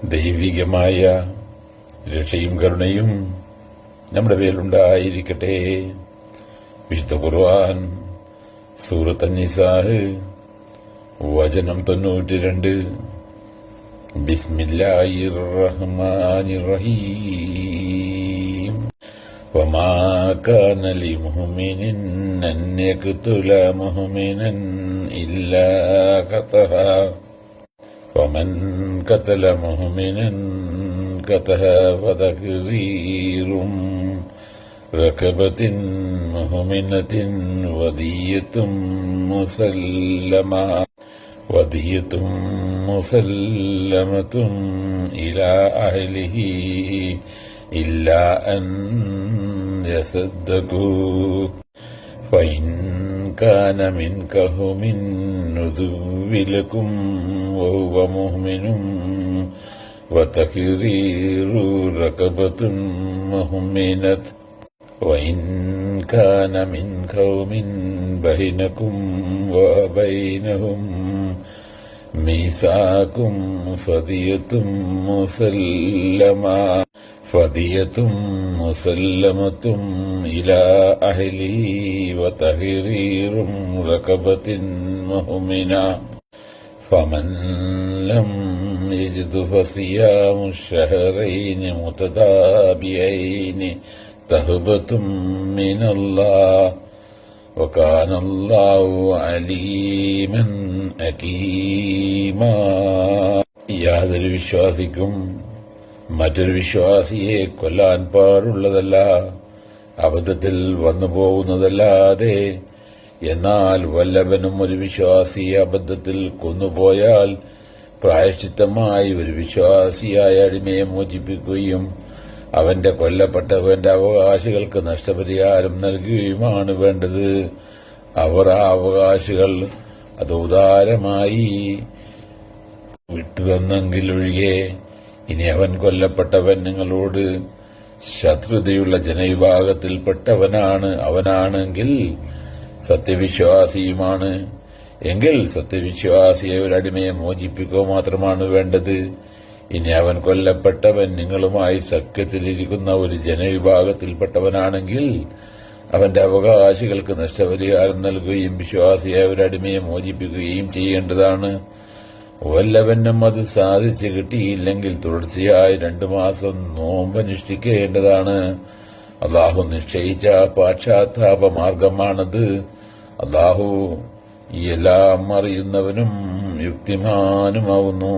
ദൈവികമായ രക്ഷയും കരുണയും നമ്മുടെ മേലുണ്ടായിരിക്കട്ടെ. വിശുദ്ധ ഖുർആൻ സൂറത്ത് അൻ-നിസാ വചനം 92. ബിസ്മില്ലാഹിർ റഹ്മാനിർ റഹീം. വമാ കാന ലിമുഅ്മിനിൻ അൻ യഖ്തുല മുഅ്മിനൻ ഇല്ലാ ഖതഅ വമൻ ഖതല മുഅ്മിനൻ ഖതഅ ഫതഹ്രീറും റഖബത്തിൻ മുഅ്മിനത്തിൻ വദിയത്തും മുസല്ലമത്തും ഇലാ അഹ്ലിഹി ഇല്ലാ അൻ യസദ്ദഖൂ ഫഇൻ കാന മിൻ കഹുമിൻ നുദുവിലക്കും വഹുവ മുഅ്മിനും വതഹ്രീറു റഖബത്തുൻ മുഅ്മിനത്ത് വഇൻ കാന മിൻ ഖൗമിൻ ബൈനകും വബൈനഹും മീസാഖും ഫദിയത്തും മുസല്ലമത്തും ഇലാ അഹ്ലിഹി വതഹ്രീറും റഖബത്തിൻ മുഅ്മിന ഫമൻ ലം യജിദ് ഫസിയാമു ശഹ്റൈനി മുതതാബിയൈനി തഹ്ബത്തും മിനല്ലാഹ് വകാന അല്ലാഹു അലീമൻ ഹകീമാ. യാതൊരു വിശ്വാസിക്കും മറ്റൊരു വിശ്വാസിയെ കൊല്ലാൻ പാടുള്ളതല്ല, അബദ്ധത്തിൽ വന്നു പോകുന്നതല്ലാതെ. എന്നാൽ വല്ലവനും ഒരു വിശ്വാസിയെ അബദ്ധത്തിൽ കൊന്നുപോയാൽ പ്രായശ്ചിത്തമായി ഒരു വിശ്വാസിയായ അടിമയെ മോചിപ്പിക്കുകയും അവന്റെ കൊല്ലപ്പെട്ടവന്റെ അവകാശികൾക്ക് നഷ്ടപരിഹാരം നൽകുകയുമാണ് വേണ്ടത്. അവർ ആ അവകാശികൾ അത് ഉദാരമായി വിട്ടുതന്നെങ്കിൽ ഒഴികെ. ഇനി അവൻ കൊല്ലപ്പെട്ടവൻ നിങ്ങളോട് ശത്രുതയുള്ള അവനാണെങ്കിൽ സത്യവിശ്വാസിയുമാണ് എങ്കിൽ സത്യവിശ്വാസിയെ ഒരടിമയെ മോചിപ്പിക്കുക മാത്രമാണ് വേണ്ടത്. ഇനി അവൻ കൊല്ലപ്പെട്ടവൻ നിങ്ങളുമായി സഖ്യത്തിലിരിക്കുന്ന ഒരു ജനവിഭാഗത്തിൽപ്പെട്ടവനാണെങ്കിൽ അവന്റെ അവകാശികൾക്ക് നഷ്ടപരിഹാരം നൽകുകയും വിശ്വാസിയായ ഒരടിമയെ മോചിപ്പിക്കുകയും ചെയ്യേണ്ടതാണ്. വല്ലവനും അത് സാധിച്ചു കിട്ടിയില്ലെങ്കിൽ തുടർച്ചയായി 2 മാസം നോമ്പനുഷ്ഠിക്കേണ്ടതാണ്. അള്ളാഹു നിശ്ചയിച്ച പാശ്ചാത്താപ മാർഗമാണത്. അള്ളാഹു എല്ലാം അറിയുന്നവനും യുക്തിമാനുമാവുന്നു.